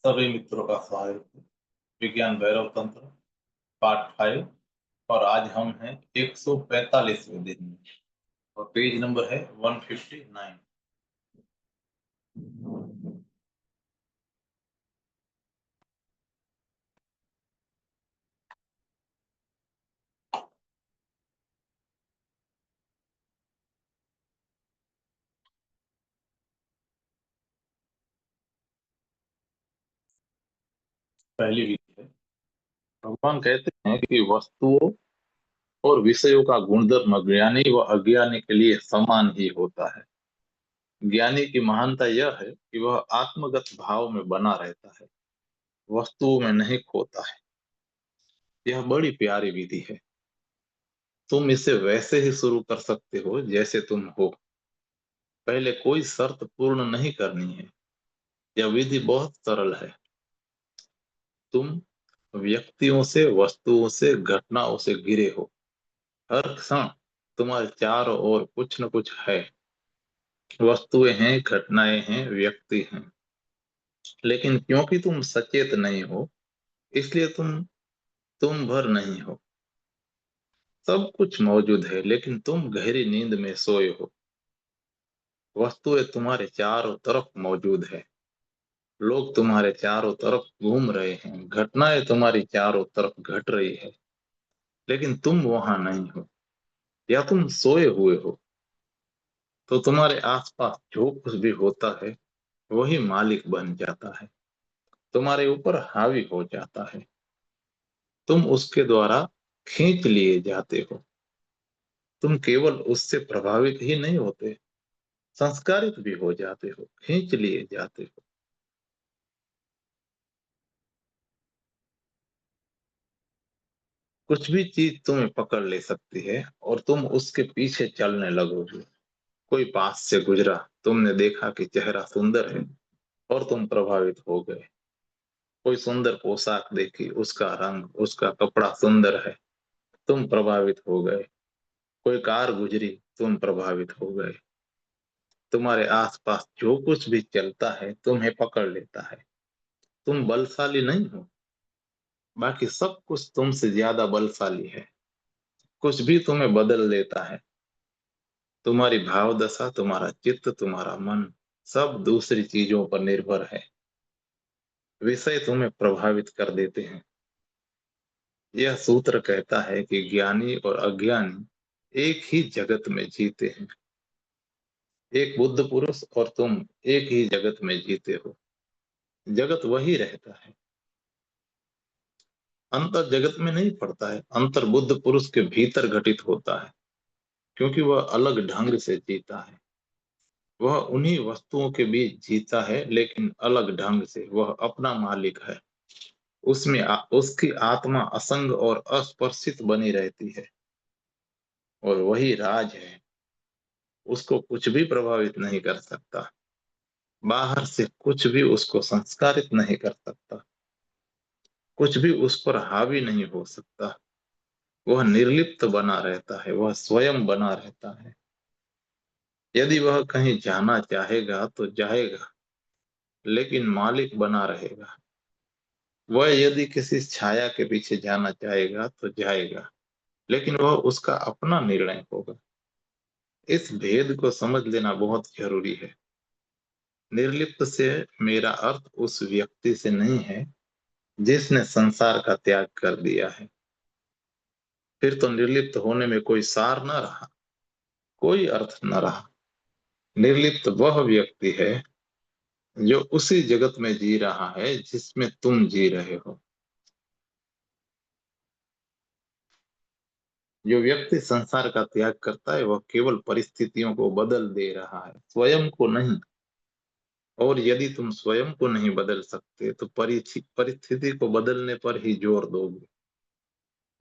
सभी मित्रों का स्वागत है। विज्ञान भैरव तंत्र पार्ट 5। और आज हम हैं 145वें दिन में और पेज नंबर है 159। पहली विधि है। भगवान कहते हैं कि वस्तुओं और विषयों का गुणधर्म ज्ञानी व अज्ञानी के लिए समान ही होता है। ज्ञानी की महानता यह है कि वह आत्मगत भाव में बना रहता है, वस्तुओं में नहीं खोता है। यह बड़ी प्यारी विधि है। तुम इसे वैसे ही शुरू कर सकते हो जैसे तुम हो। पहले कोई शर्त पूर्ण नहीं करनी है। यह विधि बहुत सरल है। तुम व्यक्तियों से, वस्तुओं से, घटनाओं से घिरे हो। हर क्षण तुम्हारे चारों ओर कुछ न कुछ है। वस्तुएं हैं, घटनाएं हैं, व्यक्ति हैं। लेकिन क्योंकि तुम सचेत नहीं हो, इसलिए तुम भर नहीं हो। सब कुछ मौजूद है, लेकिन तुम गहरी नींद में सोए हो। वस्तुएं तुम्हारे चारों तरफ मौजूद है। लोग तुम्हारे चारों तरफ घूम रहे हैं। घटनाएं तुम्हारी चारों तरफ घट रही है, लेकिन तुम वहां नहीं हो, या तुम सोए हुए हो। तो तुम्हारे आसपास जो कुछ भी होता है वही मालिक बन जाता है, तुम्हारे ऊपर हावी हो जाता है। तुम उसके द्वारा खींच लिए जाते हो। तुम केवल उससे प्रभावित ही नहीं होते, संस्कारित भी हो जाते हो, खींच लिए जाते हो। कुछ भी चीज तुम्हें पकड़ ले सकती है और तुम उसके पीछे चलने लगोगे। कोई पास से गुजरा, तुमने देखा कि चेहरा सुंदर है और तुम प्रभावित हो गए। कोई सुंदर पोशाक देखी, उसका रंग, उसका कपड़ा सुंदर है, तुम प्रभावित हो गए। कोई कार गुजरी, तुम प्रभावित हो गए। तुम्हारे आसपास जो कुछ भी चलता है तुम्हें पकड़ लेता है। तुम बलशाली नहीं हो, बाकी सब कुछ तुमसे ज्यादा बलशाली है। कुछ भी तुम्हें बदल देता है। तुम्हारी भाव दशा, तुम्हारा चित्त, तुम्हारा मन, सब दूसरी चीजों पर निर्भर है। विषय तुम्हें प्रभावित कर देते हैं। यह सूत्र कहता है कि ज्ञानी और अज्ञानी एक ही जगत में जीते हैं। एक बुद्ध पुरुष और तुम एक ही जगत में जीते हो। जगत वही रहता है। अंतर जगत में नहीं पड़ता है। अंतर बुद्ध पुरुष के भीतर घटित होता है, क्योंकि वह अलग ढंग से जीता है। वह उन्हीं वस्तुओं के बीच जीता है, लेकिन अलग ढंग से। वह अपना मालिक है। उसकी आत्मा असंग और अस्पर्शित बनी रहती है, और वही राज है। उसको कुछ भी प्रभावित नहीं कर सकता। बाहर से कुछ भी उसको संस्कारित नहीं कर सकता। कुछ भी उस पर हावी नहीं हो सकता। वह निर्लिप्त बना रहता है, वह स्वयं बना रहता है। यदि वह कहीं जाना चाहेगा तो जाएगा, लेकिन मालिक बना रहेगा। वह यदि किसी छाया के पीछे जाना चाहेगा तो जाएगा, लेकिन वह उसका अपना निर्णय होगा। इस भेद को समझ लेना बहुत जरूरी है। निर्लिप्त से मेरा अर्थ उस व्यक्ति से नहीं है जिसने संसार का त्याग कर दिया है। फिर तो निर्लिप्त होने में कोई सार न रहा, कोई अर्थ न रहा। निर्लिप्त वह व्यक्ति है जो उसी जगत में जी रहा है जिसमें तुम जी रहे हो। जो व्यक्ति संसार का त्याग करता है वह केवल परिस्थितियों को बदल दे रहा है, स्वयं को नहीं। और यदि तुम स्वयं को नहीं बदल सकते तो परिस्थिति को बदलने पर ही जोर दोगे।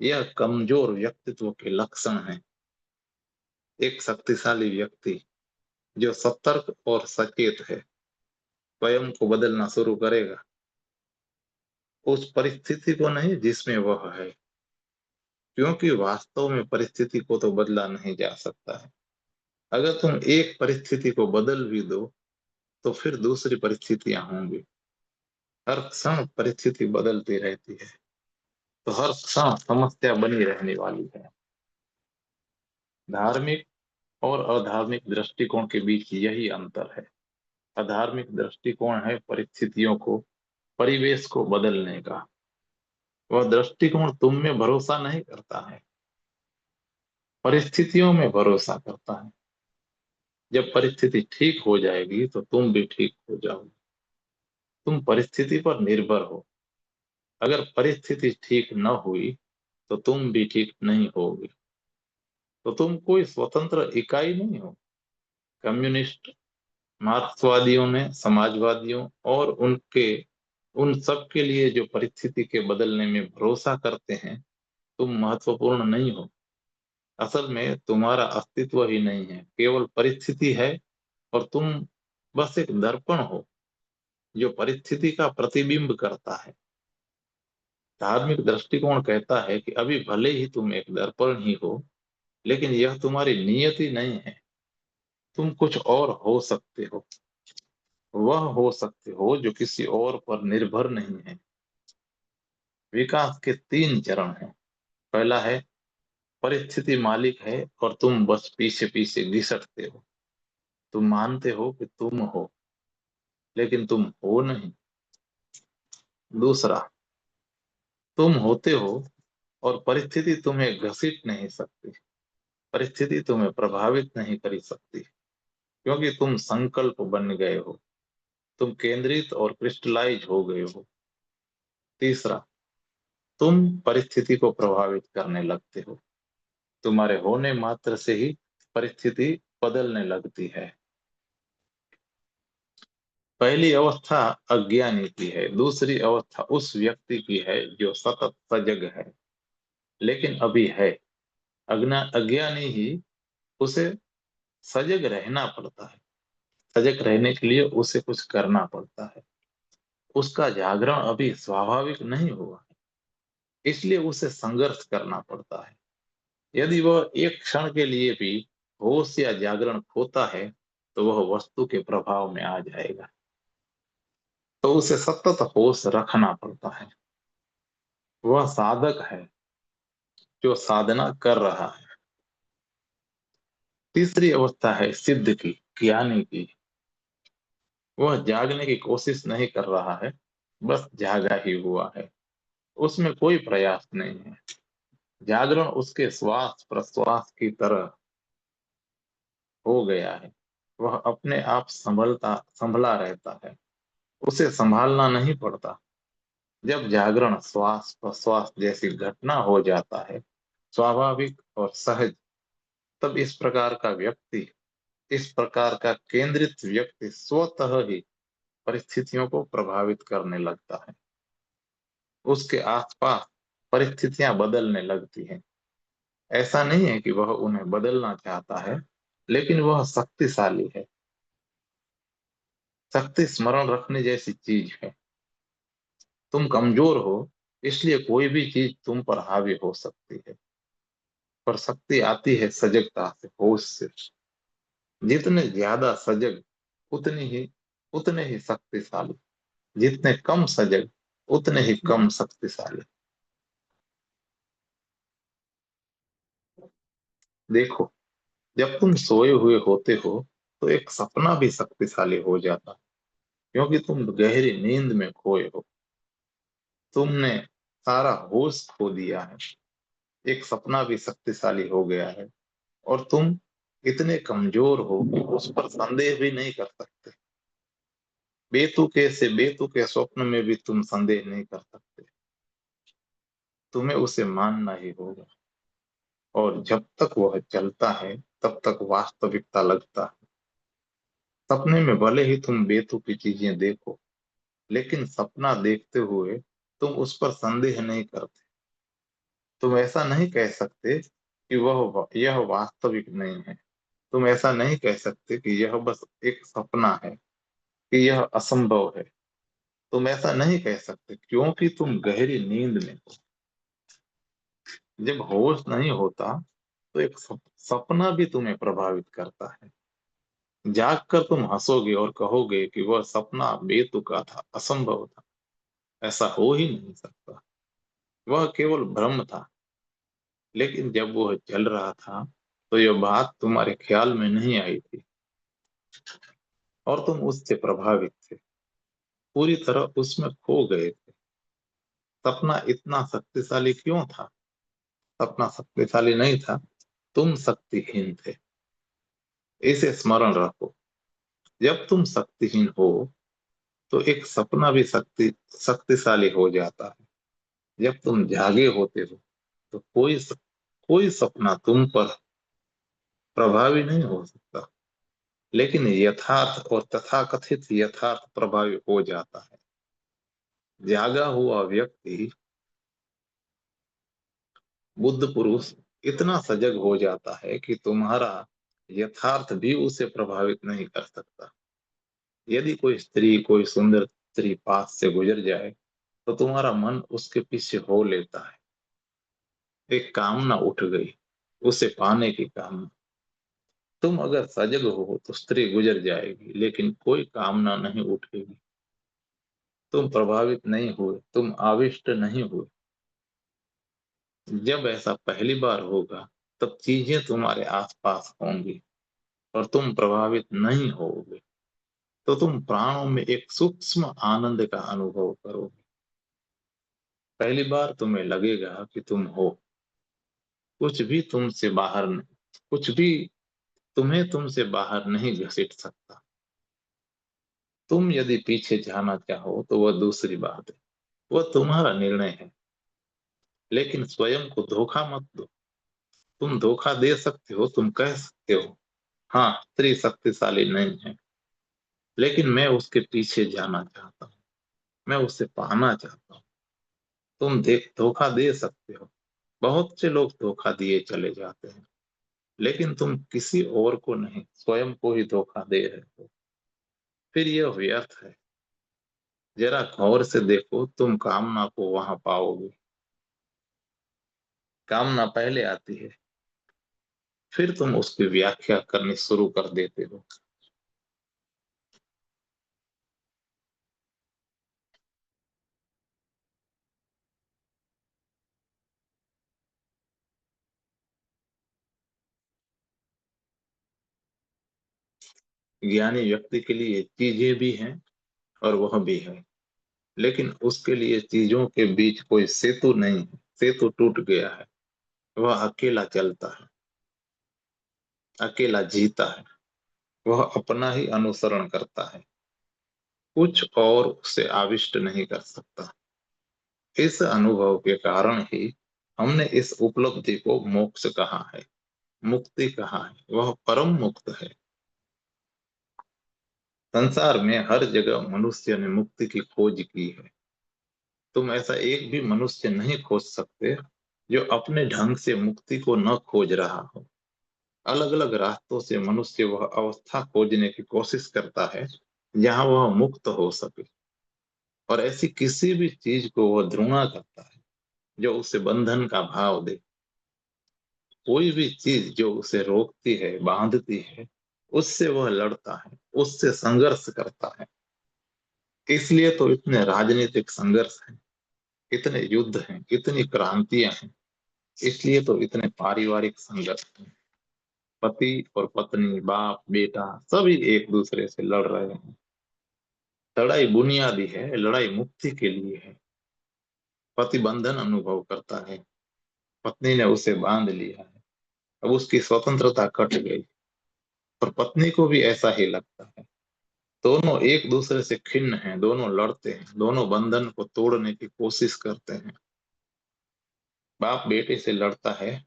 यह कमजोर व्यक्तित्व के लक्षण हैं। एक शक्तिशाली व्यक्ति जो सतर्क और सचेत है स्वयं को बदलना शुरू करेगा, उस परिस्थिति को नहीं जिसमें वह है। क्योंकि वास्तव में परिस्थिति को तो बदला नहीं जा सकता है। अगर तुम एक परिस्थिति को बदल भी दो तो फिर दूसरी परिस्थितियां होंगी। हर क्षण परिस्थिति बदलती रहती है, तो हर क्षण समस्या बनी रहने वाली है। धार्मिक और अधार्मिक दृष्टिकोण के बीच यही अंतर है। अधार्मिक दृष्टिकोण है परिस्थितियों को, परिवेश को बदलने का। वह दृष्टिकोण तुम में भरोसा नहीं करता है, परिस्थितियों में भरोसा करता है। जब परिस्थिति ठीक हो जाएगी तो तुम भी ठीक हो जाओगे। तुम परिस्थिति पर निर्भर हो। अगर परिस्थिति ठीक न हुई तो तुम भी ठीक नहीं होगे। तो तुम कोई स्वतंत्र इकाई नहीं हो। कम्युनिस्ट, मार्क्सवादियों ने समाजवादियों और उन सब के लिए जो परिस्थिति के बदलने में भरोसा करते हैं, तुम महत्वपूर्ण नहीं हो। असल में तुम्हारा अस्तित्व ही नहीं है, केवल परिस्थिति है। और तुम बस एक दर्पण हो जो परिस्थिति का प्रतिबिंब करता है। धार्मिक दृष्टिकोण कहता है कि अभी भले ही तुम एक दर्पण ही हो, लेकिन यह तुम्हारी नियति नहीं है। तुम कुछ और हो सकते हो। वह हो सकते हो जो किसी और पर निर्भर नहीं है। विकास के तीन चरण हैं। पहला है परिस्थिति मालिक है और तुम बस पीछे पीछे घिसटते हो। तुम मानते हो कि तुम हो, लेकिन तुम हो नहीं। दूसरा, तुम होते हो और परिस्थिति तुम्हें घसीट नहीं सकती। परिस्थिति तुम्हें प्रभावित नहीं कर सकती, क्योंकि तुम संकल्प बन गए हो। तुम केंद्रित और क्रिस्टलाइज हो गए हो। तीसरा, तुम परिस्थिति को प्रभावित करने लगते हो। तुम्हारे होने मात्र से ही परिस्थिति बदलने लगती है। पहली अवस्था अज्ञानी की है, दूसरी अवस्था उस व्यक्ति की है जो सतत सजग है, लेकिन अभी है। अज्ञानी ही उसे सजग रहना पड़ता है। सजग रहने के लिए उसे कुछ करना पड़ता है। उसका जागरण अभी स्वाभाविक नहीं हुआ है, इसलिए उसे संघर्ष करना पड़ता है। यदि वह एक क्षण के लिए भी होश या जागरण खोता है, तो वह वस्तु के प्रभाव में आ जाएगा। तो उसे सतत होश रखना पड़ता है। वह साधक है जो साधना कर रहा है। तीसरी अवस्था है सिद्ध की, ज्ञानी की। वह जागने की कोशिश नहीं कर रहा है, बस जागा ही हुआ है। उसमें कोई प्रयास नहीं है। जागरण उसके श्वास प्रश्वास की तरह हो गया है। वह अपने आप संभला रहता है। उसे संभालना नहीं पड़ता। जब जागरण श्वास प्रश्वास जैसी घटना हो जाता है, स्वाभाविक और सहज, तब इस प्रकार का केंद्रित व्यक्ति स्वतः ही परिस्थितियों को प्रभावित करने लगता है। उसके आसपास परिस्थितियां बदलने लगती हैं। ऐसा नहीं है कि वह उन्हें बदलना चाहता है, लेकिन वह शक्तिशाली है। शक्ति स्मरण रखने जैसी चीज है। तुम कमजोर हो, इसलिए कोई भी चीज तुम पर हावी हो सकती है। पर शक्ति आती है सजगता से, होश से। जितने ज्यादा सजग, उतनी ही उतने ही शक्तिशाली। जितने कम सजग, उतने ही कम शक्तिशाली। देखो, जब तुम सोए हुए होते हो, तो एक सपना भी शक्तिशाली हो जाता है, क्योंकि तुम गहरी नींद में खोए हो। तुमने सारा होश खो दिया है। एक सपना भी शक्तिशाली हो गया है। और तुम इतने कमजोर हो कि उस पर संदेह भी नहीं कर सकते। बेतुके से बेतुके स्वप्न में भी तुम संदेह नहीं कर सकते। तुम्हें उसे मानना ही होगा। और जब तक वह चलता है, तब तक वास्तविकता लगता है। सपने में भले ही तुम बेतुकी चीजें देखो, लेकिन सपना देखते हुए तुम उस पर संदेह नहीं करते। तुम ऐसा नहीं कह सकते कि वह यह वास्तविक नहीं है। तुम ऐसा नहीं कह सकते कि यह बस एक सपना है, कि यह असंभव है। तुम ऐसा नहीं कह सकते, क्योंकि तुम गहरी नींद में हो। जब होश नहीं होता, तो एक सपना भी तुम्हें प्रभावित करता है। जाग कर तुम हंसोगे और कहोगे कि वह सपना बेतुका था, असंभव था। ऐसा हो ही नहीं सकता। वह केवल भ्रम था। लेकिन जब वह चल रहा था तो यह बात तुम्हारे ख्याल में नहीं आई थी, और तुम उससे प्रभावित थे, पूरी तरह उसमें खो गए थे। सपना इतना शक्तिशाली क्यों था? सपना शक्तिशाली नहीं था, तुम शक्तिहीन थे। इसे स्मरण रखो। जब तुम शक्तिहीन हो तो एक सपना भी शक्तिशाली हो जाता है। जब तुम जागे होते हो तो कोई सपना तुम पर प्रभावी नहीं हो सकता, लेकिन यथार्थ और तथाकथित यथार्थ प्रभावी हो जाता है। जागा हुआ व्यक्ति, बुद्ध पुरुष, इतना सजग हो जाता है कि तुम्हारा यथार्थ भी उसे प्रभावित नहीं कर सकता। यदि कोई सुंदर स्त्री पास से गुजर जाए तो तुम्हारा मन उसके पीछे हो लेता है। एक कामना उठ गई, उसे पाने की कामना। तुम अगर सजग हो तो स्त्री गुजर जाएगी, लेकिन कोई कामना नहीं उठेगी। तुम प्रभावित नहीं हुए, तुम आविष्ट नहीं हुए। जब ऐसा पहली बार होगा तब चीजें तुम्हारे आसपास होंगी और तुम प्रभावित नहीं होगे। तो तुम प्राणों में एक सूक्ष्म आनंद का अनुभव करोगे। पहली बार तुम्हें लगेगा कि तुम हो। कुछ भी तुमसे बाहर नहीं, कुछ भी तुम्हें तुमसे बाहर नहीं घसीट सकता। तुम यदि पीछे जाना चाहो तो वह दूसरी बात है, वह तुम्हारा निर्णय है। लेकिन स्वयं को धोखा मत दो। तुम धोखा दे सकते हो, तुम कह सकते हो हाँ, स्त्री शक्तिशाली नहीं है, लेकिन मैं उसके पीछे जाना चाहता हूँ, मैं उसे पाना चाहता हूँ। तुम धोखा दे सकते हो। बहुत से लोग धोखा दिए चले जाते हैं, लेकिन तुम किसी और को नहीं, स्वयं को ही धोखा दे रहे हो। फिर यह व्यर्थ है। जरा गौर से देखो, तुम कामना को वहां पाओगे। कामना पहले आती है, फिर तुम उसकी व्याख्या करनी शुरू कर देते हो। ज्ञानी व्यक्ति के लिए चीजें भी हैं और वह भी है, लेकिन उसके लिए चीजों के बीच कोई सेतु नहीं है। सेतु टूट गया है। वह अकेला चलता है, अकेला जीता है। वह अपना ही अनुसरण करता है, कुछ और उसे आविष्ट नहीं कर सकता। इस अनुभव के कारण ही हमने इस उपलब्धि को मोक्ष कहा है, मुक्ति कहा है। वह परम मुक्त है। संसार में हर जगह मनुष्य ने मुक्ति की खोज की है। तुम ऐसा एक भी मनुष्य नहीं खोज सकते जो अपने ढंग से मुक्ति को न खोज रहा हो। अलग अलग रास्तों से मनुष्य वह अवस्था खोजने की कोशिश करता है जहां वह मुक्त हो सके, और ऐसी किसी भी चीज को वह घृणा करता है जो उसे बंधन का भाव दे। कोई भी चीज जो उसे रोकती है, बांधती है, उससे वह लड़ता है, उससे संघर्ष करता है। इसलिए तो इतने राजनीतिक संघर्ष हैं, इतने युद्ध हैं, इतनी क्रांतियां हैं। इसलिए तो इतने पारिवारिक संघर्ष हैं। पति और पत्नी, बाप बेटा, सभी एक दूसरे से लड़ रहे हैं। लड़ाई बुनियादी है, लड़ाई मुक्ति के लिए है। पति बंधन अनुभव करता है, पत्नी ने उसे बांध लिया है। अब उसकी स्वतंत्रता कट गई, और पत्नी को भी ऐसा ही लगता है। दोनों एक दूसरे से खिन्न हैं, दोनों लड़ते हैं, दोनों बंधन को तोड़ने की कोशिश करते हैं। बाप बेटे से लड़ता है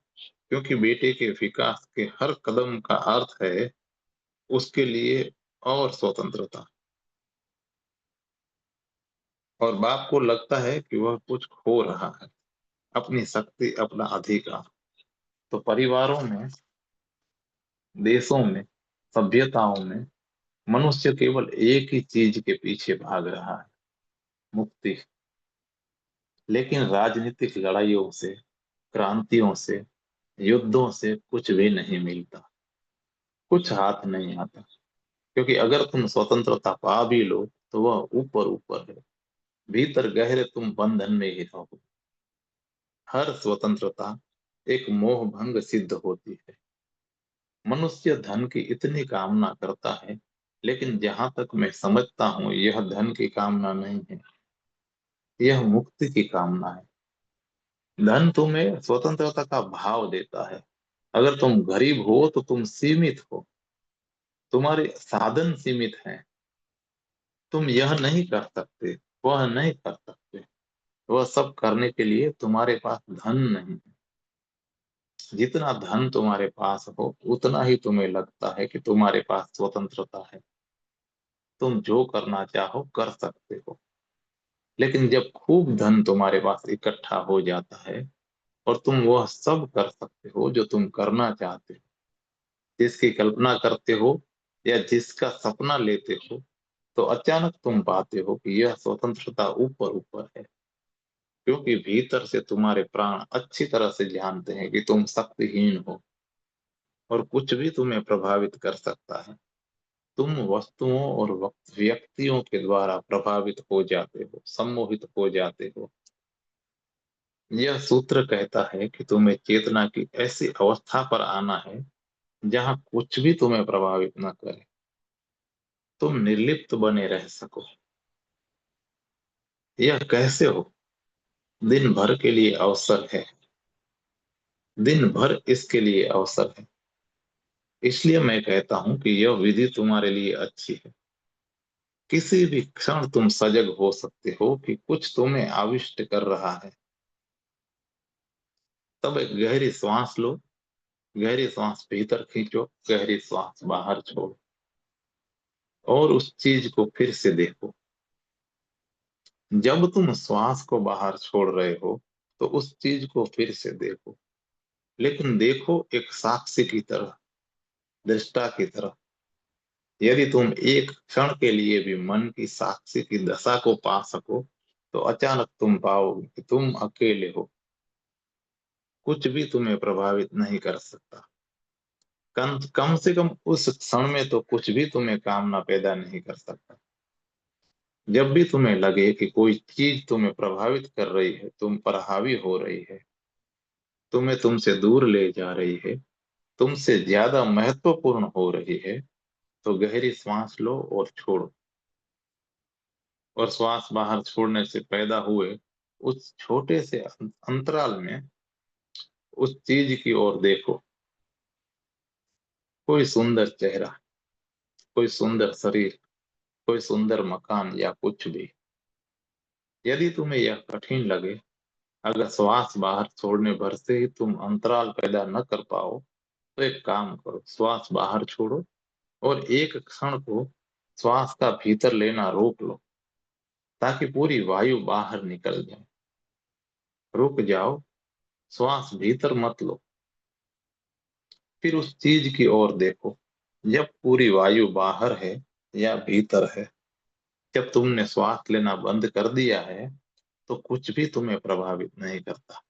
क्योंकि बेटे के विकास के हर कदम का अर्थ है उसके लिए और स्वतंत्रता। और बाप को लगता है कि वह कुछ खो रहा है, अपनी शक्ति, अपना अधिकार। तो परिवारों में, देशों में, सभ्यताओं में मनुष्य केवल एक ही चीज के पीछे भाग रहा है, मुक्ति। लेकिन राजनीतिक लड़ाइयों से, क्रांतियों से, युद्धों से कुछ भी नहीं मिलता, कुछ हाथ नहीं आता। क्योंकि अगर तुम स्वतंत्रता पा भी लो तो वह ऊपर ऊपर है, भीतर गहरे तुम बंधन में ही रहो। हर स्वतंत्रता एक मोह भंग सिद्ध होती है। मनुष्य धन की इतनी कामना करता है, लेकिन जहां तक मैं समझता हूँ यह धन की कामना नहीं है, यह मुक्ति की कामना है। धन तुम्हें स्वतंत्रता का भाव देता है। अगर तुम गरीब हो तो तुम सीमित हो, तुम्हारे साधन सीमित हैं, तुम यह नहीं कर सकते, वह नहीं कर सकते। वह सब करने के लिए तुम्हारे पास धन नहीं है। जितना धन तुम्हारे पास हो उतना ही तुम्हें लगता है कि तुम्हारे पास स्वतंत्रता है, तुम जो करना चाहो कर सकते हो। लेकिन जब खूब धन तुम्हारे पास इकट्ठा हो जाता है और तुम वह सब कर सकते हो जो तुम करना चाहते हो, जिसकी कल्पना करते हो या जिसका सपना लेते हो, तो अचानक तुम पाते हो कि यह स्वतंत्रता ऊपर ऊपर है। क्योंकि भीतर से तुम्हारे प्राण अच्छी तरह से जानते हैं कि तुम शक्तिहीन हो और कुछ भी तुम्हें प्रभावित कर सकता है। तुम वस्तुओं और व्यक्तियों के द्वारा प्रभावित हो जाते हो, सम्मोहित हो जाते हो। यह सूत्र कहता है कि तुम्हें चेतना की ऐसी अवस्था पर आना है जहां कुछ भी तुम्हें प्रभावित न करे, तुम निर्लिप्त बने रह सको। यह कैसे हो? दिन भर के लिए अवसर है, दिन भर इसके लिए अवसर है। इसलिए मैं कहता हूं कि यह विधि तुम्हारे लिए अच्छी है। किसी भी क्षण तुम सजग हो सकते हो कि कुछ तुम्हें आविष्ट कर रहा है। तब एक गहरी श्वास लो, गहरी श्वास भीतर खींचो, गहरी श्वास बाहर छोड़ो, और उस चीज को फिर से देखो। जब तुम श्वास को बाहर छोड़ रहे हो तो उस चीज को फिर से देखो, लेकिन देखो एक साक्षी की तरह, दृष्टा की तरह। यदि तुम एक क्षण के लिए भी मन की साक्षी की दशा को पा सको, तो अचानक तुम पाओगे कि तुम अकेले हो, कुछ भी तुम्हें प्रभावित नहीं कर सकता। कम से कम उस क्षण में तो कुछ भी तुम्हें कामना पैदा नहीं कर सकता। जब भी तुम्हें लगे कि कोई चीज तुम्हें प्रभावित कर रही है, तुम पर हावी हो रही है, तुम्हें तुमसे दूर ले जा रही है, तुमसे ज्यादा महत्वपूर्ण हो रही है, तो गहरी सांस लो और छोड़ो। और श्वास बाहर छोड़ने से पैदा हुए उस छोटे से अंतराल में उस चीज की ओर देखो। कोई सुंदर चेहरा, कोई सुंदर शरीर, कोई सुंदर मकान या कुछ भी। यदि तुम्हें यह कठिन लगे, अगर श्वास बाहर छोड़ने भर से ही तुम अंतराल पैदा न कर पाओ, तो एक काम करो, श्वास बाहर छोड़ो और एक क्षण को श्वास का भीतर लेना रोक लो, ताकि पूरी वायु बाहर निकल जाए। रुक जाओ, श्वास भीतर मत लो, फिर उस चीज की ओर देखो। जब पूरी वायु बाहर है या भीतर है, जब तुमने श्वास लेना बंद कर दिया है, तो कुछ भी तुम्हें प्रभावित नहीं करता।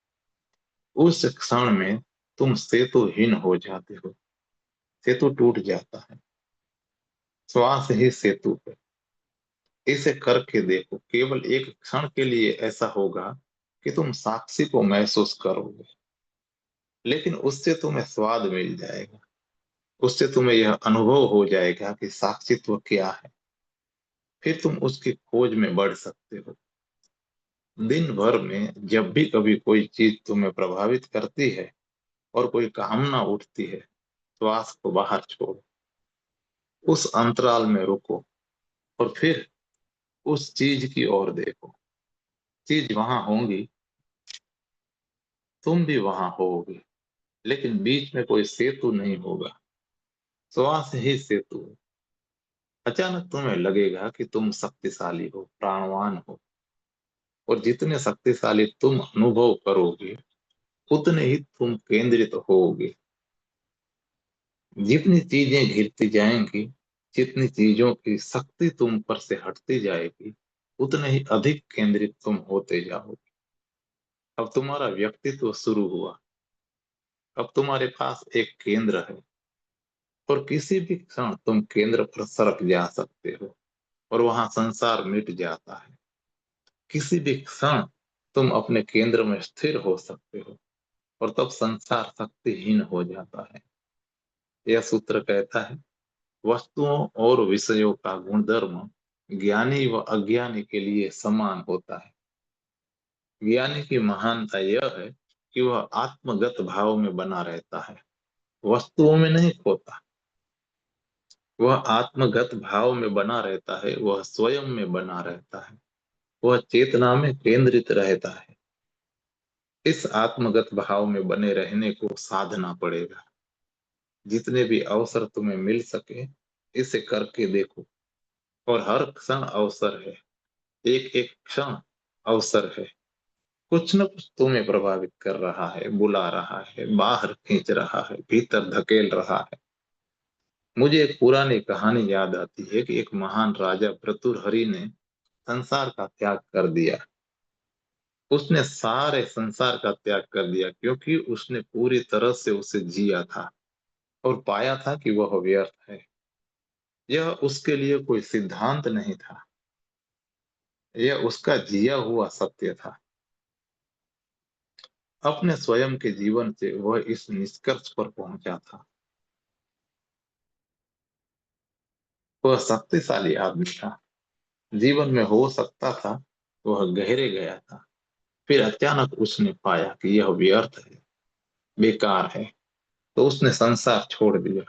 उस क्षण में तुम सेतुहीन हो जाते हो, सेतु टूट जाता है। श्वास ही सेतु है। इसे करके देखो, केवल एक क्षण के लिए ऐसा होगा कि तुम साक्षी को महसूस करोगे, लेकिन उससे तुम्हें स्वाद मिल जाएगा। उससे तुम्हें यह अनुभव हो जाएगा कि साक्षित्व क्या है। फिर तुम उसकी खोज में बढ़ सकते हो। दिन भर में जब भी कभी कोई चीज तुम्हें प्रभावित करती है और कोई कामना उठती है, श्वास को बाहर छोड़ो, उस अंतराल में रुको और फिर उस चीज की ओर देखो। चीज वहां होंगी, तुम भी वहां होगे, लेकिन बीच में कोई सेतु नहीं होगा। श्वास ही सेतु है। अचानक तुम्हें लगेगा कि तुम शक्तिशाली हो, प्राणवान हो, और जितने शक्तिशाली तुम अनुभव करोगे, उतने ही तुम केंद्रित होगे। जितनी चीजें घिरती जाएंगी, जितनी चीजों की शक्ति तुम पर से हटती जाएगी, उतने ही अधिक केंद्रित तुम होते जाओगे। अब तुम्हारा व्यक्तित्व शुरू हुआ। अब तुम्हारे पास एक केंद्र है, और किसी भी क्षण तुम केंद्र पर सरक जा सकते हो और वहां संसार मिट जाता है। किसी भी क्षण तुम अपने केंद्र में स्थिर हो सकते हो और तब संसार शक्तिहीन हो जाता है। यह सूत्र कहता है, वस्तुओं और विषयों का गुणधर्म ज्ञानी व अज्ञानी के लिए समान होता है। ज्ञानी की महानता यह है कि वह आत्मगत भाव में बना रहता है, वस्तुओं में नहीं खोता। वह आत्मगत भाव में बना रहता है, वह स्वयं में बना रहता है, वह चेतना में केंद्रित रहता है। इस आत्मगत भाव में बने रहने को साधना पड़ेगा। जितने भी अवसर तुम्हें मिल सके, इसे करके देखो। और हर क्षण अवसर है, एक एक क्षण अवसर है। कुछ न कुछ तुम्हें प्रभावित कर रहा है, बुला रहा है, बाहर खींच रहा है, भीतर धकेल रहा है। मुझे एक पुरानी कहानी याद आती है कि एक महान राजा भर्तृहरि ने संसार का त्याग कर दिया। उसने सारे संसार का त्याग कर दिया क्योंकि उसने पूरी तरह से उसे जिया था और पाया था कि वह व्यर्थ है। यह उसके लिए कोई सिद्धांत नहीं था, यह उसका जिया हुआ सत्य था। अपने स्वयं के जीवन से वह इस निष्कर्ष पर पहुंचा था। वह शक्तिशाली आदमी था, जीवन में हो सकता था वह गहरे गया था। फिर अचानक उसने पाया कि यह व्यर्थ है, बेकार है। तो उसने संसार छोड़ दिया,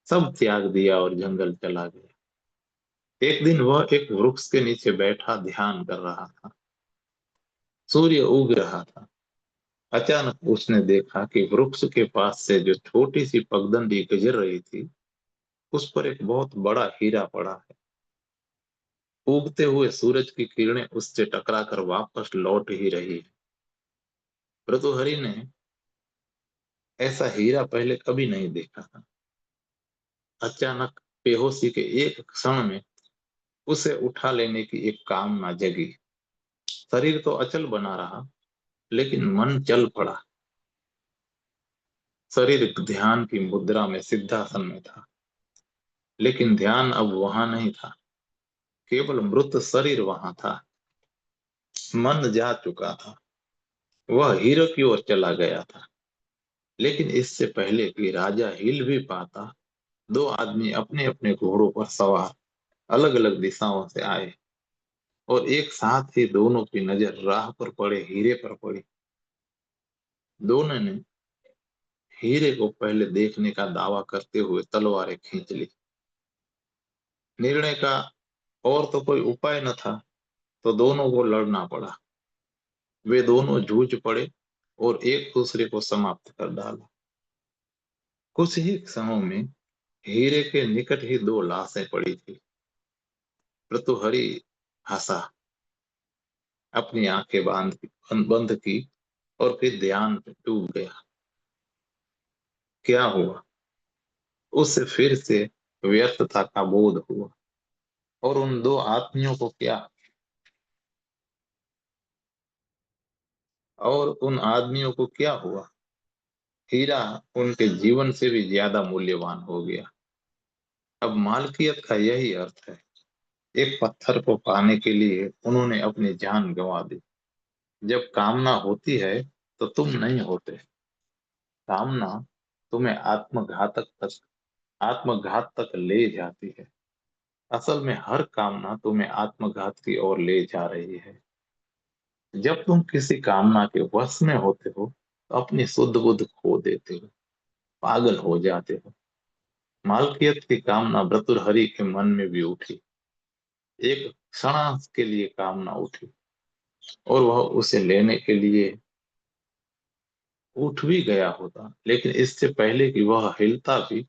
सब त्याग दिया और जंगल चला गया। एक दिन वह एक वृक्ष के नीचे बैठा ध्यान कर रहा था। सूर्य उग रहा था। अचानक उसने देखा कि वृक्ष के पास से जो छोटी सी पगडंडी गुजर रही थी, उस पर एक बहुत बड़ा हीरा पड़ा है। उगते हुए सूरज की किरणें उससे टकराकर वापस लौट ही रही है। भर्तृहरि ने ऐसा हीरा पहले कभी नहीं देखा था। अचानक बेहोशी के एक क्षण में उसे उठा लेने की एक कामना जगी। शरीर तो अचल बना रहा, लेकिन मन चल पड़ा। शरीर ध्यान की मुद्रा में सिद्धासन में था, लेकिन ध्यान अब वहां नहीं था, केवल मृत शरीर वहां था। मन जा चुका था, वह हीरो की ओर चला गया था। लेकिन इससे पहले कि राजा हिल भी पाता, दो आदमी अपने अपने घोड़ों पर सवार अलग अलग दिशाओं से आए और एक साथ ही दोनों की नजर राह पर पड़े हीरे पर पड़ी। दोनों ने हीरे को पहले देखने का दावा करते हुए तलवारें खींच ली। निर्णय का और तो कोई उपाय न था, तो दोनों को लड़ना पड़ा। वे दोनों जूझ पड़े और एक दूसरे को समाप्त कर डाला। कुछ ही क्षणों में हीरे के निकट ही दो लाशें पड़ी थी। भर्तृहरि हंसा, अपनी आंखें बंद की और फिर ध्यान में डूब गया। क्या हुआ? उसे फिर से व्यर्थता का बोध हुआ। और उन दो आदमियों को क्या, और उन आदमियों को क्या हुआ? हीरा उनके जीवन से भी ज्यादा मूल्यवान हो गया। अब मालकियत का यही अर्थ है। एक पत्थर को पाने के लिए उन्होंने अपनी जान गंवा दी। जब कामना होती है तो तुम नहीं होते। कामना तुम्हें आत्मघात तक ले जाती है। असल में हर कामना तुम्हें आत्मघात की ओर ले जा रही है। जब तुम किसी कामना के वश में होते हो तो अपनी शुद्ध बुद्ध खो देते हो, पागल हो जाते हो। मालकियत की कामना भर्तृहरि के मन में भी उठी। एक क्षण के लिए कामना उठी और वह उसे लेने के लिए उठ भी गया होता, लेकिन इससे पहले कि वह हिलता भी,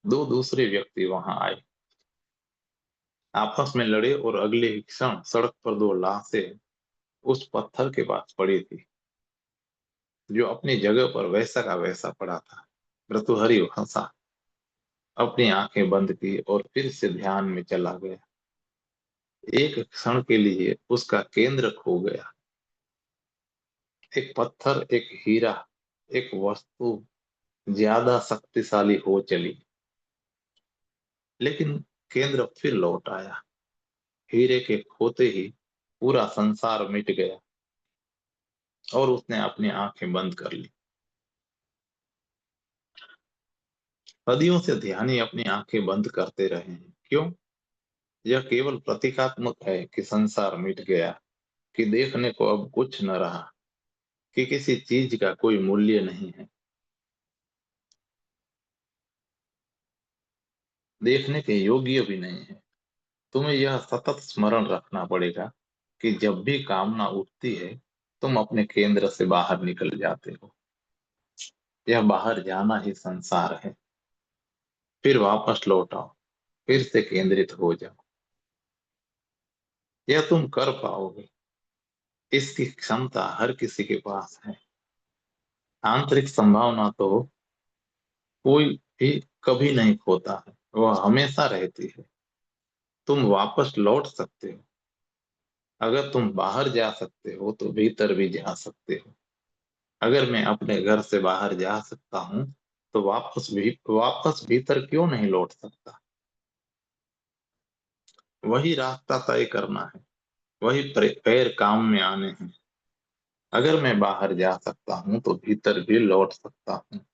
दो दूसरे व्यक्ति वहां आए, आपस में लड़े और अगले ही क्षण सड़क पर दो लाशें उस पत्थर के पास पड़ी थी, जो अपनी जगह पर वैसा का वैसा पड़ा था। भर्तृहरि हंसा, अपनी आंखें बंद की और फिर से ध्यान में चला गया। एक क्षण के लिए उसका केंद्र खो गया। एक पत्थर, एक हीरा, एक वस्तु ज्यादा शक्तिशाली हो चली, लेकिन केंद्र फिर लौट आया। हीरे के खोते ही पूरा संसार मिट गया और उसने अपनी आंखें बंद कर ली। सदियों से ध्यानी अपनी आंखें बंद करते रहे हैं, क्यों? यह केवल प्रतीकात्मक है कि संसार मिट गया, कि देखने को अब कुछ न रहा, कि किसी चीज का कोई मूल्य नहीं है, देखने के योग्य भी नहीं है। तुम्हें यह सतत स्मरण रखना पड़ेगा कि जब भी कामना उठती है, तुम अपने केंद्र से बाहर निकल जाते हो। यह बाहर जाना ही संसार है। फिर वापस लौट आओ, फिर से केंद्रित हो जाओ। यह तुम कर पाओगे। इसकी क्षमता हर किसी के पास है। आंतरिक संभावना तो कोई भी कभी नहीं खोता है, वह हमेशा रहती है। तुम वापस लौट सकते हो। अगर तुम बाहर जा सकते हो तो भीतर भी जा सकते हो। अगर मैं अपने घर से बाहर जा सकता हूँ तो वापस भीतर क्यों नहीं लौट सकता? वही रास्ता तय करना है, वही पैर काम में आने हैं। अगर मैं बाहर जा सकता हूँ तो भीतर भी लौट सकता हूँ।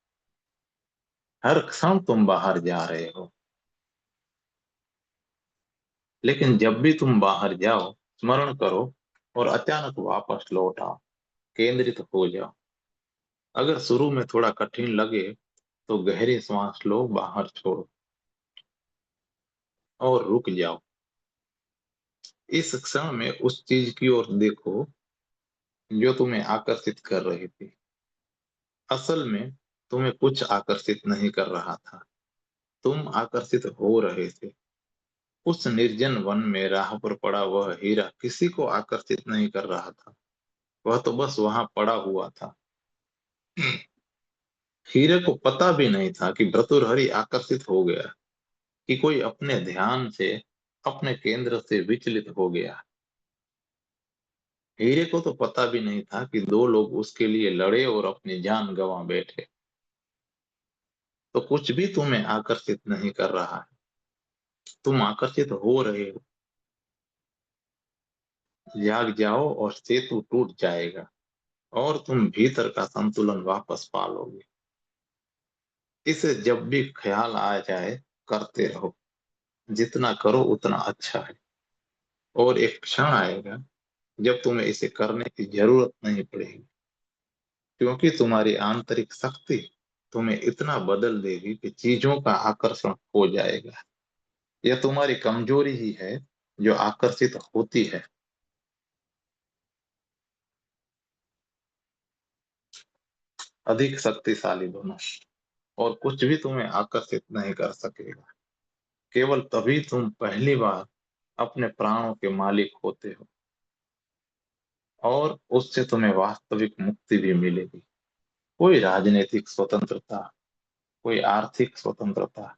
हर क्षण तुम बाहर जा रहे हो, लेकिन जब भी तुम बाहर जाओ, स्मरण करो और अचानक वापस लौट आओ, केंद्रित हो जाओ। अगर शुरू में थोड़ा कठिन लगे तो गहरी सांस लो, बाहर छोड़ो और रुक जाओ। इस क्षण में उस चीज की ओर देखो जो तुम्हें आकर्षित कर रही थी। असल में तुम्हें कुछ आकर्षित नहीं कर रहा था, तुम आकर्षित हो रहे थे। उस निर्जन वन में राह पर पड़ा वह हीरा किसी को आकर्षित नहीं कर रहा था, वह तो बस वहां पड़ा हुआ था। हीरे को पता भी नहीं था कि भर्तृहरि आकर्षित हो गया, कि कोई अपने ध्यान से, अपने केंद्र से विचलित हो गया। हीरे को तो पता भी नहीं था कि दो लोग उसके लिए लड़े और अपनी जान गंवा बैठे। तो कुछ भी तुम्हें आकर्षित नहीं कर रहा है, तुम आकर्षित हो रहे हो। जाग जाओ और सेतु टूट जाएगा और तुम भीतर का संतुलन वापस पालोगे। इसे जब भी ख्याल आ जाए, करते रहो। जितना करो उतना अच्छा है। और एक क्षण आएगा जब तुम्हें इसे करने की जरूरत नहीं पड़ेगी, क्योंकि तुम्हारी आंतरिक शक्ति तुम्हें इतना बदल देगी कि चीजों का आकर्षण हो जाएगा। यह तुम्हारी कमजोरी ही है जो आकर्षित होती है। अधिक शक्तिशाली बनो और कुछ भी तुम्हें आकर्षित नहीं कर सकेगा। केवल तभी तुम पहली बार अपने प्राणों के मालिक होते हो और उससे तुम्हें वास्तविक मुक्ति भी मिलेगी। कोई राजनीतिक स्वतंत्रता, कोई आर्थिक स्वतंत्रता,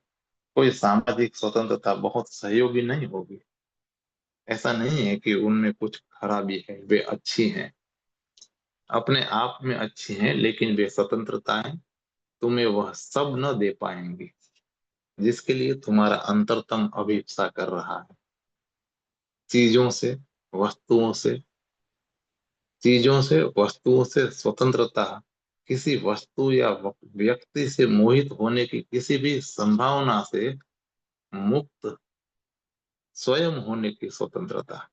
कोई सामाजिक स्वतंत्रता बहुत सहयोगी नहीं होगी। ऐसा नहीं है कि उनमें कुछ खराबी है, वे अच्छी हैं, अपने आप में अच्छी हैं, लेकिन वे स्वतंत्रताएं तुम्हें वह सब न दे पाएंगी जिसके लिए तुम्हारा अंतरतम अभिप्सा कर रहा है। चीजों से, वस्तुओं से, चीजों से, वस्तुओं से स्वतंत्रता, किसी वस्तु या व्यक्ति से मोहित होने की किसी भी संभावना से मुक्त, स्वयं होने की स्वतंत्रता।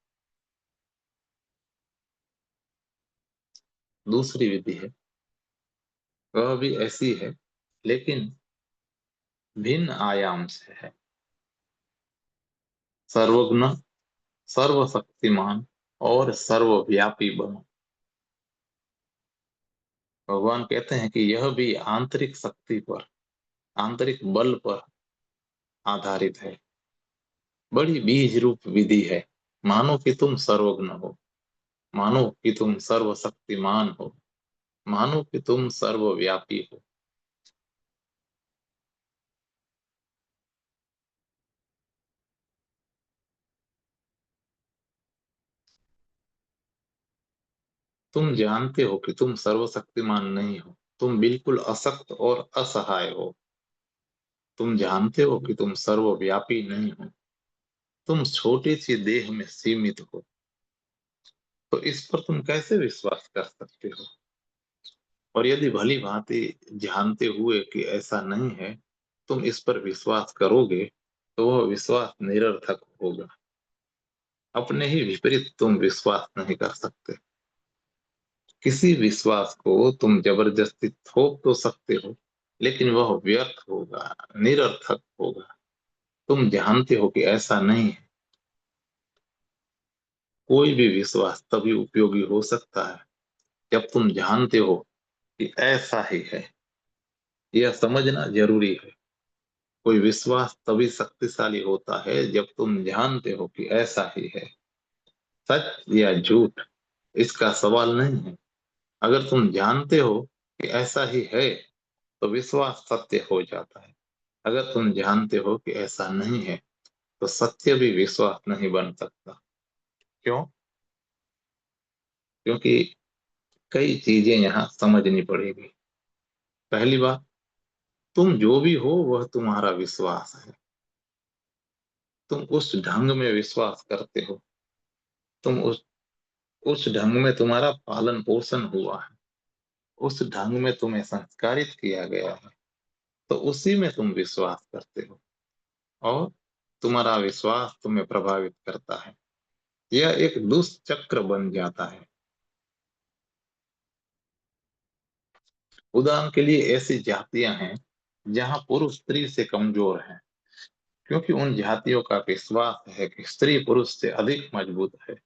दूसरी विधि है, वह भी ऐसी है, लेकिन भिन्न आयाम से है। सर्वज्ञ, सर्वशक्तिमान और सर्वव्यापी बनो। भगवान कहते हैं कि यह भी आंतरिक शक्ति पर, आंतरिक बल पर आधारित है। बड़ी बीज रूप विधि है। मानो कि तुम सर्वज्ञ हो, मानो कि तुम सर्वशक्तिमान हो, मानो कि तुम सर्वव्यापी हो। तुम जानते हो कि तुम सर्वशक्तिमान नहीं हो, तुम बिल्कुल अशक्त और असहाय हो। तुम जानते हो कि तुम सर्वव्यापी नहीं हो, तुम छोटी सी देह में सीमित हो। तो इस पर तुम कैसे विश्वास कर सकते हो? और यदि भली भांति जानते हुए कि ऐसा नहीं है तुम इस पर विश्वास करोगे तो वह विश्वास निरर्थक होगा। अपने ही विपरीत तुम विश्वास नहीं कर सकते। किसी विश्वास को तुम जबरदस्ती थोप तो सकते हो, लेकिन वह व्यर्थ होगा, निरर्थक होगा। तुम जानते हो कि ऐसा नहीं है। कोई भी विश्वास तभी उपयोगी हो सकता है जब तुम जानते हो कि ऐसा ही है। यह समझना जरूरी है। कोई विश्वास तभी शक्तिशाली होता है जब तुम जानते हो कि ऐसा ही है। सच या झूठ इसका सवाल नहीं है। अगर तुम जानते हो कि ऐसा ही है तो विश्वास सत्य हो जाता है। अगर तुम जानते हो कि ऐसा नहीं है तो सत्य भी विश्वास नहीं बन सकता। क्यों? क्योंकि कई चीजें यहाँ समझनी पड़ेगी। पहली बात, तुम जो भी हो वह तुम्हारा विश्वास है। तुम उस ढंग में विश्वास करते हो। तुम उस ढंग में तुम्हारा पालन पोषण हुआ है। उस ढंग में तुम्हें संस्कारित किया गया है। तो उसी में तुम विश्वास करते हो और तुम्हारा विश्वास तुम्हें प्रभावित करता है। यह एक दुष्चक्र बन जाता है। उदाहरण के लिए ऐसी जातियां हैं जहां पुरुष स्त्री से कमजोर हैं, क्योंकि उन जातियों का विश्वास है कि स्त्री पुरुष से अधिक मजबूत है,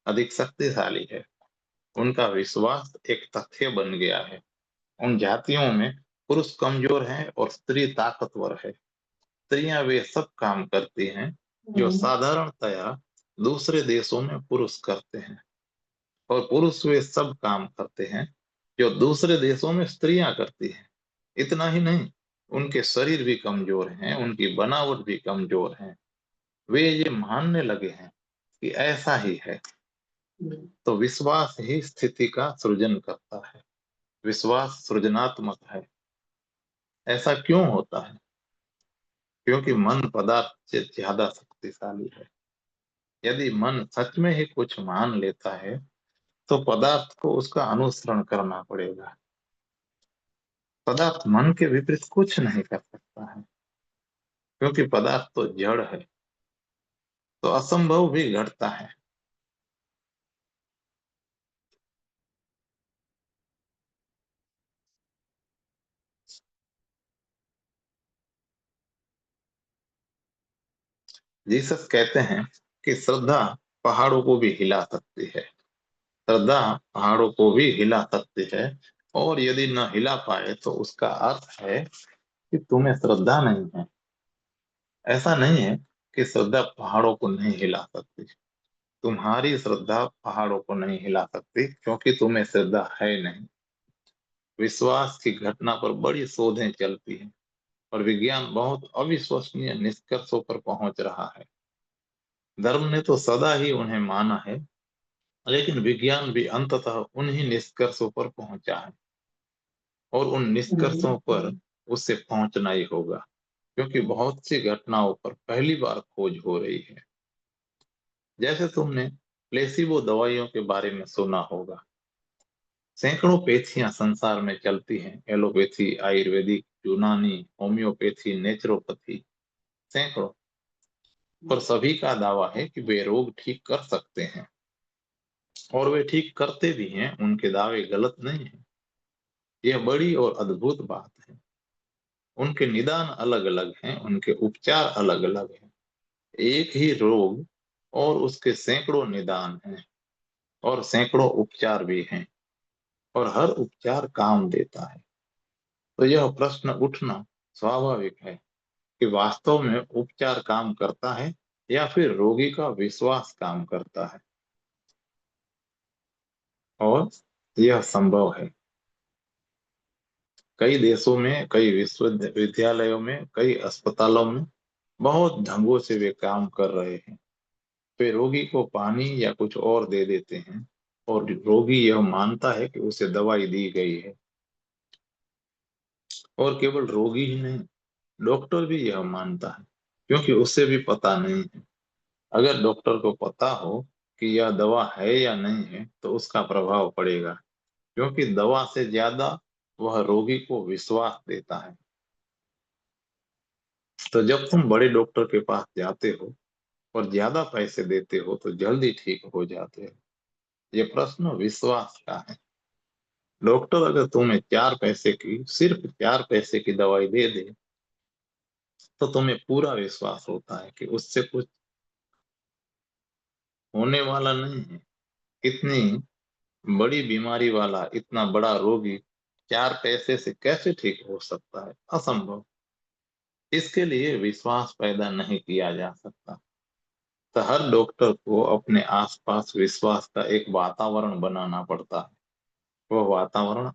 अधिक शक्तिशाली है। उनका विश्वास एक तथ्य बन गया है। उन जातियों में पुरुष कमजोर है और स्त्री ताकतवर है। स्त्रियां वे सब काम करती हैं जो साधारणतया दूसरे देशों में पुरुष करते हैं, और पुरुष वे सब काम करते हैं जो दूसरे देशों में स्त्रियां करती हैं। इतना ही नहीं, उनके शरीर भी कमजोर हैं, उनकी बनावट भी कमजोर है। वे ये मानने लगे हैं कि ऐसा ही है। तो विश्वास ही स्थिति का सृजन करता है। विश्वास सृजनात्मक है। ऐसा क्यों होता है? क्योंकि मन पदार्थ से ज्यादा शक्तिशाली है। यदि मन सच में ही कुछ मान लेता है तो पदार्थ को उसका अनुसरण करना पड़ेगा। पदार्थ मन के विपरीत कुछ नहीं कर सकता है, क्योंकि पदार्थ तो जड़ है। तो असंभव भी घटता है। जीसस कहते हैं कि श्रद्धा पहाड़ों को भी हिला सकती है। श्रद्धा पहाड़ों को भी हिला सकती है। और यदि न हिला पाए तो उसका अर्थ है कि तुम्हें श्रद्धा नहीं है। ऐसा नहीं है कि श्रद्धा पहाड़ों को नहीं हिला सकती। तुम्हारी श्रद्धा पहाड़ों को नहीं हिला सकती क्योंकि तुम्हें श्रद्धा है नहीं। विश्वास की घटना पर बड़ी शोधें चलती हैं और विज्ञान बहुत अविश्वसनीय निष्कर्षों पर पहुंच रहा है। धर्म ने तो सदा ही उन्हें माना है, लेकिन विज्ञान भी अंततः उन्हीं निष्कर्षों पर पहुंचा है और उन निष्कर्षों पर उससे पहुंचना ही होगा, क्योंकि बहुत सी घटनाओं पर पहली बार खोज हो रही है। जैसे तुमने प्लेसिबो दवाइयों के बारे में सुना होगा। सैकड़ों पेथियां संसार में चलती हैं, एलोपैथी, आयुर्वेदिक, यूनानी, होम्योपैथी, नेचुरोपैथी, सैकड़ों। पर सभी का दावा है कि वे रोग ठीक कर सकते हैं, और वे ठीक करते भी हैं। उनके दावे गलत नहीं है। यह बड़ी और अद्भुत बात है। उनके निदान अलग अलग हैं, उनके उपचार अलग अलग हैं। एक ही रोग और उसके सैकड़ों निदान हैं और सैकड़ों उपचार भी हैं, और हर उपचार काम देता है। तो यह प्रश्न उठना स्वाभाविक है कि वास्तव में उपचार काम करता है या फिर रोगी का विश्वास काम करता है। और यह संभव है। कई देशों में, कई विश्वविद्यालयों में, कई अस्पतालों में बहुत ढंगों से वे काम कर रहे हैं। वे रोगी को पानी या कुछ और दे देते हैं और रोगी यह मानता है कि उसे दवाई दी गई है। और केवल रोगी ही नहीं, डॉक्टर भी यह मानता है, क्योंकि उसे भी पता नहीं है। अगर डॉक्टर को पता हो कि यह दवा है या नहीं है तो उसका प्रभाव पड़ेगा, क्योंकि दवा से ज्यादा वह रोगी को विश्वास देता है। तो जब तुम बड़े डॉक्टर के पास जाते हो और ज्यादा पैसे देते हो तो जल्दी ठीक हो जाते हो। ये प्रश्न विश्वास का है। डॉक्टर अगर तुम्हें 4 पैसे की, सिर्फ 4 पैसे की दवाई दे दे तो तुम्हें पूरा विश्वास होता है कि उससे कुछ होने वाला नहीं है। इतनी बड़ी बीमारी वाला इतना बड़ा रोगी 4 पैसे से कैसे ठीक हो सकता है? असंभव। इसके लिए विश्वास पैदा नहीं किया जा सकता। तो हर डॉक्टर को अपने आसपास विश्वास का एक वातावरण बनाना पड़ता है। वह वातावरण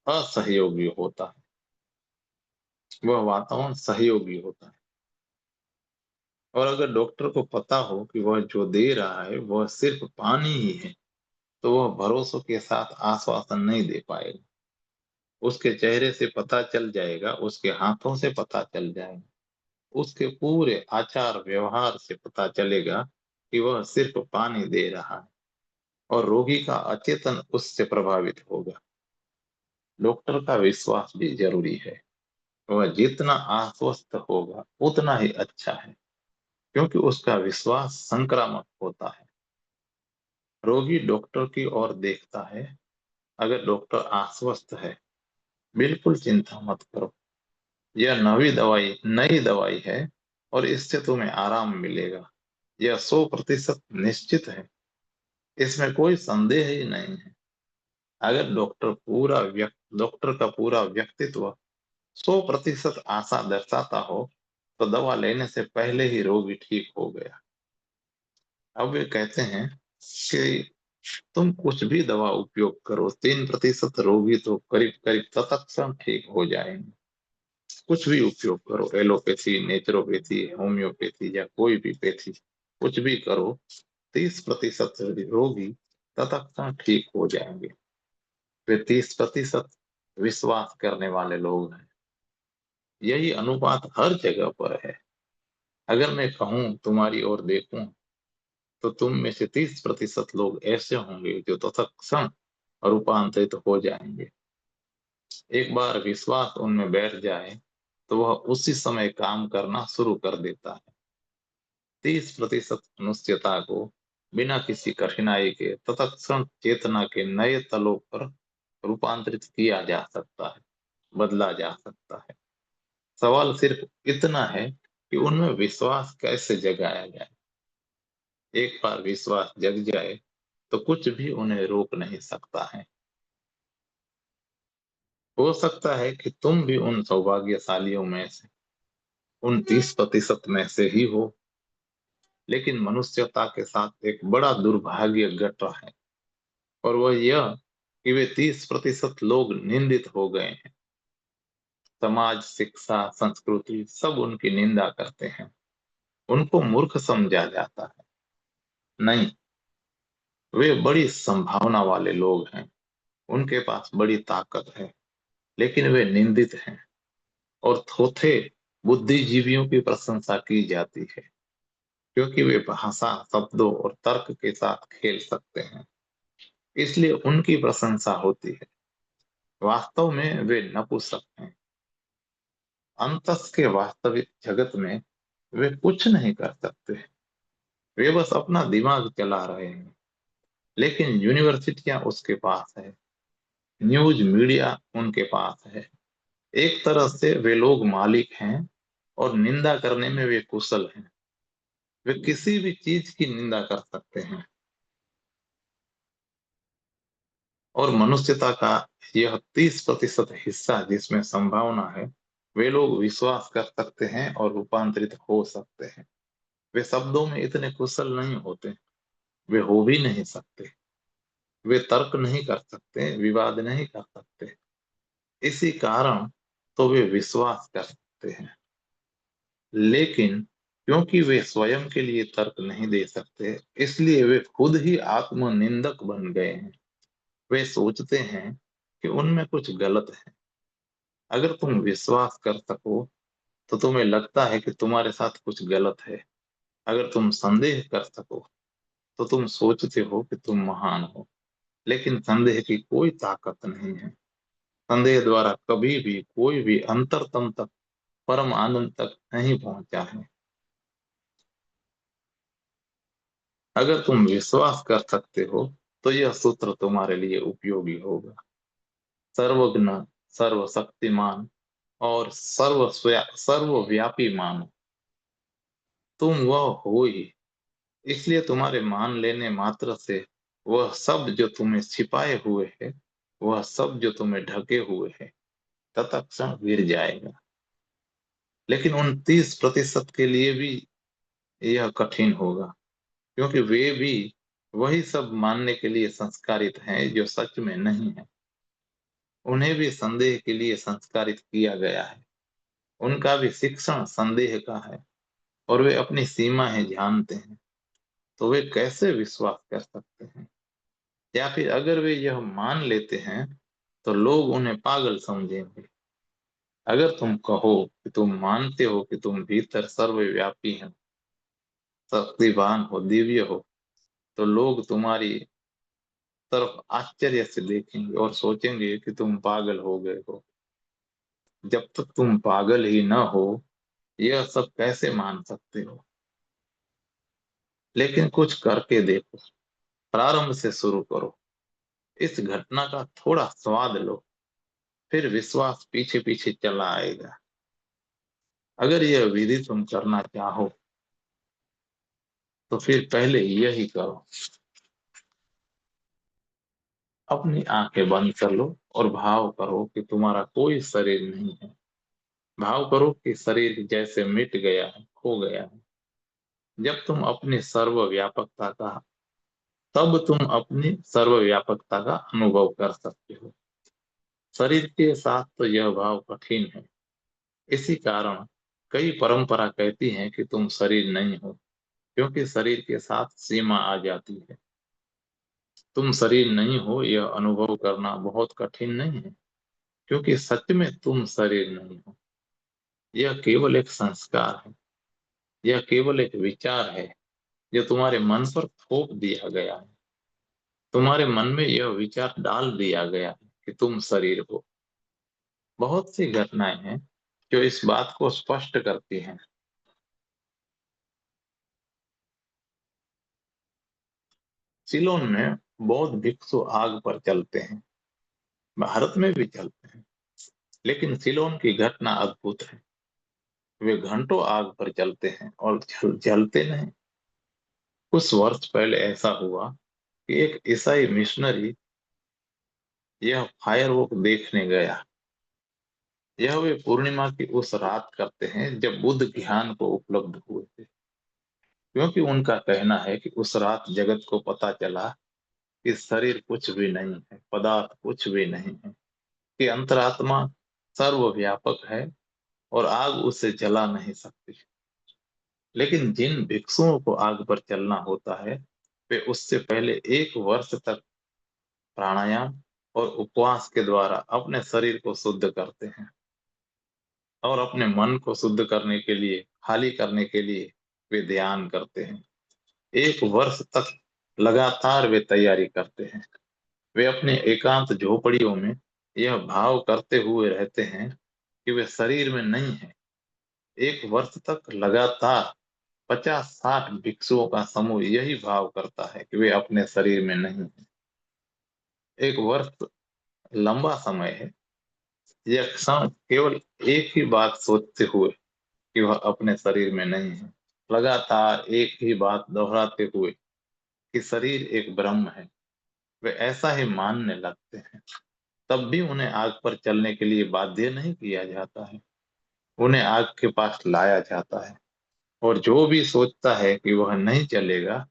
असहयोगी होता है। वह वातावरण सहयोगी होता है। और अगर डॉक्टर को पता हो कि वह जो दे रहा है वह सिर्फ पानी ही है, तो वह भरोसों के साथ आश्वासन नहीं दे पाएगा। उसके चेहरे से पता चल जाएगा, उसके हाथों से पता चल जाएगा, उसके पूरे आचार व्यवहार से पता चलेगा कि वह सिर्फ पानी दे रहा है, और रोगी का अचेतन उससे प्रभावित होगा। डॉक्टर का विश्वास भी जरूरी है। वह जितना आश्वस्त होगा उतना ही अच्छा है, क्योंकि उसका विश्वास संक्रामक होता है। रोगी डॉक्टर की ओर देखता है। अगर डॉक्टर आश्वस्त है, बिल्कुल चिंता मत करो, यह नई दवाई है और इससे तुम्हें आराम मिलेगा, यह 100% निश्चित है, इसमें कोई संदेह ही नहीं है। अगर डॉक्टर का पूरा व्यक्तित्व 100% आशा दर्शाता हो तो दवा लेने से पहले ही रोगी ठीक हो गया। अब वे कहते हैं कि तुम कुछ भी दवा उपयोग करो, 3% रोगी तो करीब करीब तत्क्षण ठीक हो जाएंगे। कुछ भी उपयोग करो, एलोपैथी, नेचुरोपैथी, होम्योपैथी या कोई भी पैथी, कुछ भी करो, 30% रोगी तत्क्षण ठीक हो जाएंगे। वे 30% विश्वास करने वाले लोग हैं। यही अनुपात हर जगह पर है। अगर मैं कहूं तुम्हारी ओर देखूं, तो तुम में से 30% लोग ऐसे होंगे जो तत्क्षण रूपांतरित हो जाएंगे। एक बार विश्वास उनमें बैठ जाए तो वह उसी समय काम करना शुरू कर देता है। 30% मनुष्यता को बिना किसी कठिनाई के तत्क्षण चेतना के नए तलों पर रूपांतरित किया जा सकता है, बदला जा सकता है। सवाल सिर्फ इतना है कि उनमें विश्वास कैसे जगाया जाए। एक बार विश्वास जग जाए तो कुछ भी उन्हें रोक नहीं सकता है। हो सकता है कि तुम भी उन सौभाग्यशालियों में से, उन 30% में से ही हो, लेकिन मनुष्यता के साथ एक बड़ा दुर्भाग्य घट रहा है, और वह यह कि वे 30% लोग निंदित हो गए हैं। समाज, शिक्षा, संस्कृति सब उनकी निंदा करते हैं। उनको मूर्ख समझा जाता है। नहीं, वे बड़ी संभावना वाले लोग हैं। उनके पास बड़ी ताकत है, लेकिन वे निंदित हैं। और थोथे बुद्धिजीवियों की प्रशंसा की जाती है, क्योंकि वे भाषा, शब्दों और तर्क के साथ खेल सकते हैं, इसलिए उनकी प्रशंसा होती है। वास्तव में वे नपुंसक हैं। अंतस के वास्तविक जगत में वे कुछ नहीं कर सकते। वे बस अपना दिमाग चला रहे हैं। लेकिन यूनिवर्सिटियां उसके पास है, न्यूज मीडिया उनके पास है। एक तरह से वे लोग मालिक हैं, और निंदा करने में वे कुशल हैं। वे किसी भी चीज की निंदा कर सकते हैं। और मनुष्यता का यह 30% हिस्सा जिसमें संभावना है, वे लोग विश्वास कर सकते हैं और रूपांतरित हो सकते हैं। वे शब्दों में इतने कुशल नहीं होते। वे हो भी नहीं सकते। वे तर्क नहीं कर सकते, विवाद नहीं कर सकते। इसी कारण तो वे विश्वास कर सकते हैं। लेकिन क्योंकि वे स्वयं के लिए तर्क नहीं दे सकते, इसलिए वे खुद ही आत्मनिंदक बन गए हैं। वे सोचते हैं कि उनमें कुछ गलत है। अगर तुम विश्वास कर सको तो तुम्हें लगता है कि तुम्हारे साथ कुछ गलत है। अगर तुम संदेह कर सको तो तुम सोचते हो कि तुम महान हो। लेकिन संदेह की कोई ताकत नहीं है। संदेह द्वारा कभी भी कोई भी अंतरतम तक, परम आनंद तक नहीं पहुंचा है। अगर तुम विश्वास कर सकते हो तो यह सूत्र तुम्हारे लिए उपयोगी होगा। सर्वज्ञ, सर्वशक्तिमान और सर्वव्यापी मानो, तुम वह हो ही। इसलिए तुम्हारे मान लेने मात्र से वह सब जो तुम्हें छिपाए हुए है, वह सब जो तुम्हें ढके हुए है, तत्क्षण गिर जाएगा। लेकिन उन 30% के लिए भी यह कठिन होगा, क्योंकि वे भी वही सब मानने के लिए संस्कारित हैं जो सच में नहीं है। उन्हें भी संदेह के लिए संस्कारित किया गया है। उनका भी शिक्षण संदेह का है, और वे अपनी सीमाएं जानते हैं। तो वे कैसे विश्वास कर सकते हैं? या फिर अगर वे यह मान लेते हैं तो लोग उन्हें पागल समझेंगे। अगर तुम कहो कि तुम मानते हो कि तुम भीतर सर्वव्यापी हैं, शक्तिवान हो, दिव्य हो, तो लोग तुम्हारी तरफ आश्चर्य से देखेंगे और सोचेंगे कि तुम पागल हो गए हो। जब तक तुम पागल ही न हो, यह सब कैसे मान सकते हो? लेकिन कुछ करके देखो। प्रारंभ से शुरू करो। इस घटना का थोड़ा स्वाद लो, फिर विश्वास पीछे पीछे चला आएगा। अगर यह विधि तुम करना चाहो तो फिर पहले यही करो। अपनी आंखें बंद कर लो और भाव करो कि तुम्हारा कोई शरीर नहीं है। भाव करो कि शरीर जैसे मिट गया है, खो गया है। जब तुम अपनी सर्वव्यापकता का तब तुम अपनी सर्वव्यापकता का अनुभव कर सकते हो। शरीर के साथ तो यह भाव कठिन है। इसी कारण कई परंपरा कहती हैं कि तुम शरीर नहीं हो, क्योंकि शरीर के साथ सीमा आ जाती है। तुम शरीर नहीं हो यह अनुभव करना बहुत कठिन नहीं है, क्योंकि सच में तुम शरीर नहीं हो। यह केवल एक संस्कार है। यह केवल एक विचार है जो तुम्हारे मन पर थोप दिया गया है। तुम्हारे मन में यह विचार डाल दिया गया है कि तुम शरीर हो। बहुत सी घटनाएं हैं जो इस बात को स्पष्ट करती हैं। सिलोन में बौद्ध भिक्षु आग पर चलते हैं। भारत में भी चलते हैं। लेकिन सिलोन की घटना अद्भुत है। वे घंटों आग पर चलते हैं और जलते नहीं। कुछ वर्ष पहले ऐसा हुआ कि एक ईसाई मिशनरी यह फायरवर्क देखने गया। यह वे पूर्णिमा की उस रात करते हैं जब बुद्ध ज्ञान को उपलब्ध हुए थे, क्योंकि उनका कहना है कि उस रात जगत को पता चला कि शरीर कुछ भी नहीं है, पदार्थ कुछ भी नहीं है, कि अंतरात्मा सर्वव्यापक है और आग उसे जला नहीं सकती। लेकिन जिन भिक्षुओं को आग पर चलना होता है, वे उससे पहले 1 वर्ष तक प्राणायाम और उपवास के द्वारा अपने शरीर को शुद्ध करते हैं, और अपने मन को शुद्ध करने के लिए, खाली करने के लिए वे ध्यान करते हैं। 1 वर्ष तक लगातार वे तैयारी करते हैं। वे अपने एकांत झोपड़ियों में यह भाव करते हुए रहते हैं कि वे शरीर में नहीं है। 1 वर्ष तक लगातार 50-60 भिक्षुओं का समूह यही भाव करता है कि वे अपने शरीर में नहीं है। 1 वर्ष लंबा समय है। यह क्षण केवल एक ही बात सोचते हुए कि वह अपने शरीर में नहीं है, लगातार एक ही बात दोहराते हुए कि शरीर एक ब्रह्म है, वे ऐसा ही मानने लगते हैं। तब भी उन्हें आग पर चलने के लिए बाध्य नहीं किया जाता है। उन्हें आग के पास लाया जाता है, और जो भी सोचता है कि वह नहीं चलेगा,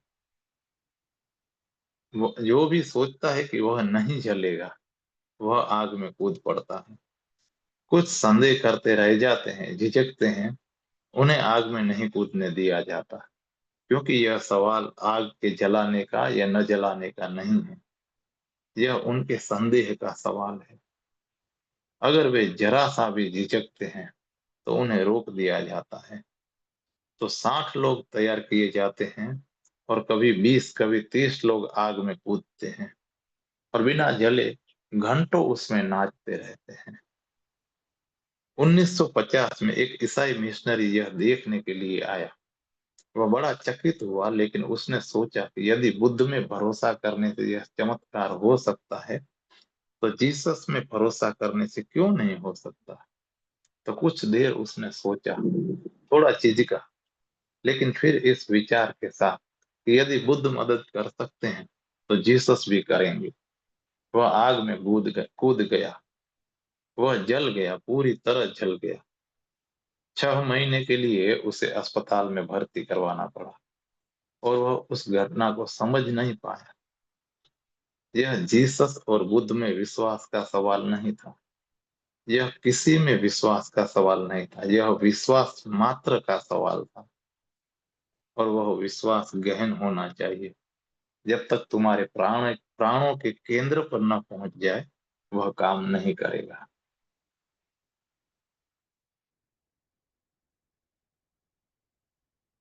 जो भी सोचता है कि वह नहीं जलेगा, वह आग में कूद पड़ता है। कुछ संदेह करते रह जाते हैं, झिझकते हैं। उन्हें आग में नहीं कूदने दिया जाता, क्योंकि यह सवाल आग के जलाने का या न जलाने का नहीं है। यह उनके संदेह का सवाल है। अगर वे जरा सा भी झिझकते हैं तो उन्हें रोक दिया जाता है। तो 60 लोग तैयार किए जाते हैं, और कभी 20, कभी 30 लोग आग में कूदते हैं और बिना जले घंटों उसमें नाचते रहते हैं। 1950 में एक ईसाई मिशनरी यह देखने के लिए आया। वह बड़ा चकित हुआ, लेकिन उसने सोचा कि यदि बुद्ध में भरोसा करने से यह चमत्कार हो सकता है, तो जीसस में भरोसा करने से क्यों नहीं हो सकता। तो कुछ देर उसने सोचा, थोड़ा झिझका, लेकिन फिर इस विचार के साथ कि यदि बुद्ध मदद कर सकते हैं तो जीसस भी करेंगे, वह आग में कूद गया। वह जल गया, पूरी तरह जल गया। 6 महीने के लिए उसे अस्पताल में भर्ती करवाना पड़ा और वह उस घटना को समझ नहीं पाया। यह जीसस और बुद्ध में विश्वास का सवाल नहीं था। यह किसी में विश्वास का सवाल नहीं था, यह विश्वास मात्र का सवाल था। और वह विश्वास गहन होना चाहिए। जब तक तुम्हारे प्राणों के केंद्र पर न पहुंच जाए, वह काम नहीं करेगा।